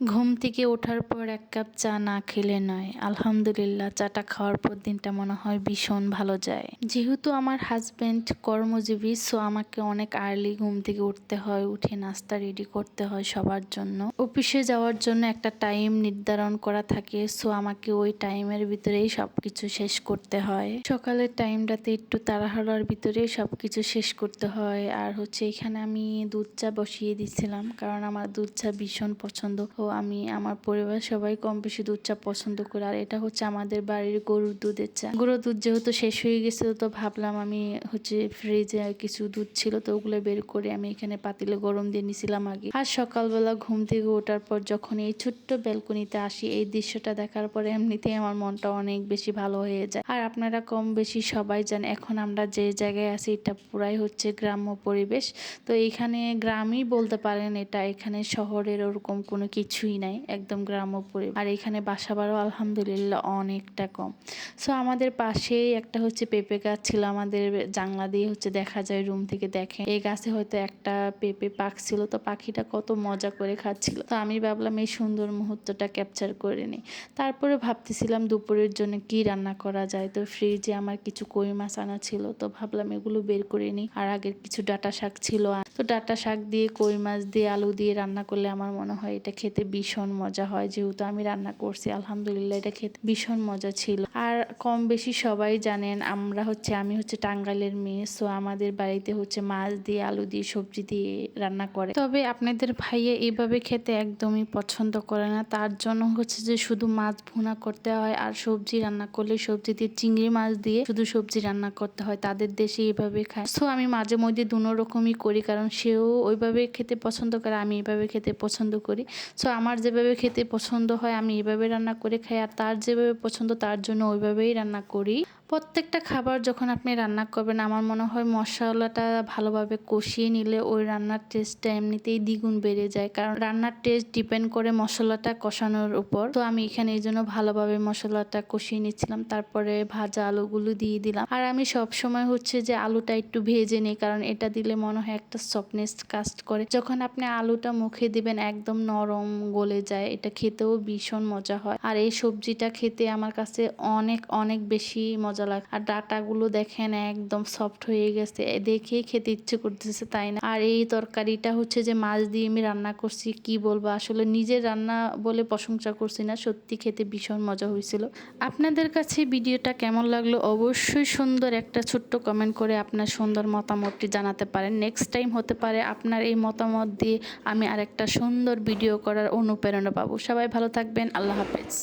ঘুম থেকে ওঠার পর ১ কাপ চা না খেলে নয়। আলহামদুলিল্লাহ, চাটা খাওয়ার পর দিনটা মনে হয় ভীষণ ভালো যায়। যেহেতু আমার হাসব্যান্ড কর্মজীবী, সো আমাকে অনেক আর্লি ঘুম থেকে উঠতে হয়, উঠে নাস্তা রেডি করতে হয় সবার জন্য। অফিসে যাওয়ার জন্য একটা টাইম নির্ধারণ করা থাকে, সো আমাকে ওই টাইমের ভিতরেই সবকিছু শেষ করতে হয়। সকালের টাইমটাতে একটু তাড়াহুড়োর ভিতরেই সবকিছু শেষ করতে হয়। আর এখানে আমি দুধ চা বসিয়ে দিচ্ছিলাম, কারণ আমার দুধ চা ভীষণ পছন্দ। আমি আমার পরিবার সবাই কম বেশি দুধ চা পছন্দ করি। আর এটা আমাদের বাড়ির গরুর দুধের চা। গরুর দুধ যেহেতু শেষ হয়ে গেছে, তো ভাবলাম আমি ফ্রিজে কিছু দুধ ছিল, তো ওগুলো বের করে আমি এখানে পাতিলে গরম দিয়ে নিছিলাম আগে। আর সকালবেলা ঘুম থেকে ওঠার পর যখন এই ছোট্ট ব্যালকনিতে আসি, এই দৃশ্যটা দেখার পরে এমনিতেই আমার মনটা অনেক বেশি ভালো হয়ে যায়। আর আপনারা কম বেশি সবাই জানেন, এখন আমরা যে জায়গায় আছি এটা পুরাই গ্রাম্য পরিবেশ। তো এইখানে গ্রামই বলতে পারেন এটা। এখানে শহরের ওরকম কোনো কিছুই নাই, একদম গ্রাম্য পরিবেশ। আর এখানে বাসা ভাড়াও আলহামদুলিল্লাহ অনেকটা কম। সো আমাদের পাশেই একটা পেঁপে গাছ ছিল, আমাদের জানলা দিয়ে দেখা যায়, রুম থেকে দেখে। এই গাছে হয়তো একটা পেঁপে পাকছিল, তো পাখিটা কত মজা করে খাচ্ছিল। তো আমি ভাবলাম এই সুন্দর মুহূর্তটা ক্যাপচার করে নিই। তারপরে ভাবতেছিলাম দুপুরের জন্য কি রান্না করা যায়। তো ফ্রিজে আমার কিছু কই মাছ আনা ছিল, তো ভাবলাম এগুলো বের করে নিই। আর আগের কিছু ডাঁটা শাক ছিল, তো ডাঁটা শাক দিয়ে কই মাছ দিয়ে আলু দিয়ে রান্না করলে আমার মনে হয় এটা খেতে ভীষণ মজা হয়। যেহেতু আমি রান্না করছি, আলহামদুলিল্লাহ এটা খেতে ভীষণ মজা ছিল। আর কম বেশি সবাই জানেন আমরা আমি টাঙ্গাইলের মেয়ে, সো আমাদের বাড়িতে মাছ দিয়ে আলু দিয়ে সবজি দিয়ে রান্না করে। তবে আপনাদের ভাইয়া এইভাবে খেতে একদমই পছন্দ করে না, তার জন্য যে শুধু মাছ ভুনা করতে হয়। আর সবজি রান্না করলে সবজি দিয়ে চিংড়ি মাছ দিয়ে শুধু সবজি রান্না করতে হয়, তাদের দেশে এইভাবে খায়। সো আমি মাঝে মধ্যে দুনো রকমই করি, কারণ সেও ওইভাবে খেতে পছন্দ করে, আমি এইভাবে খেতে পছন্দ করি। সো আমার যেভাবে খেতে পছন্দ হয় আমি এইভাবে রান্না করে খাই, আর তার যেভাবে পছন্দ তার জন্য ওইভাবেই রান্না করি। প্রত্যেকটা খাবার যখন আপনি রান্না করবেন, আমার মনে হয় মশলাটা ভালোভাবে কষিয়ে নিলে ওই রান্নার টেস্টটা এমনিতেই দ্বিগুণ বেড়ে যায়, কারণ রান্নার টেস্ট ডিপেন্ড করে মশলাটা কষানোর উপর। তো আমি এখানে এই জন্য ভালোভাবে মশলাটা কষিয়ে নিচ্ছিলাম, তারপরে ভাজা আলুগুলো দিয়ে দিলাম। আর আমি সবসময় যে আলুটা একটু ভেজে নিই, কারণ এটা দিলে মনে হয় একটা সফটনেস কাজ করে। যখন আপনি আলুটা মুখে দিবেন একদম নরম গলে যায়, এটা খেতেও ভীষণ মজা হয়। আর এই সবজিটা খেতে আমার কাছে অনেক অনেক বেশি মজা লাগে। আর ডাটাগুলো দেখেন একদম সফট হয়ে গেছে, দেখেই খেতে ইচ্ছে করতেছে, তাই না? আর এই তরকারিটা যে মাছ দিয়ে আমি রান্না করছি, কি বলবো, আসলে নিজের রান্না বলে প্রশংসা করছি না, সত্যি খেতে ভীষণ মজা হয়েছিল। আপনাদের কাছে ভিডিওটা কেমন লাগলো অবশ্যই সুন্দর একটা ছোট্ট কমেন্ট করে আপনার সুন্দর মতামতটি জানাতে পারেন। নেক্সট টাইম হতে পারে আপনার এই মতামত দিয়ে আমি আরেকটা সুন্দর ভিডিও করার অনুপ্রেরণা পাবো। সবাই ভালো থাকবেন, আল্লাহ হাফেজ।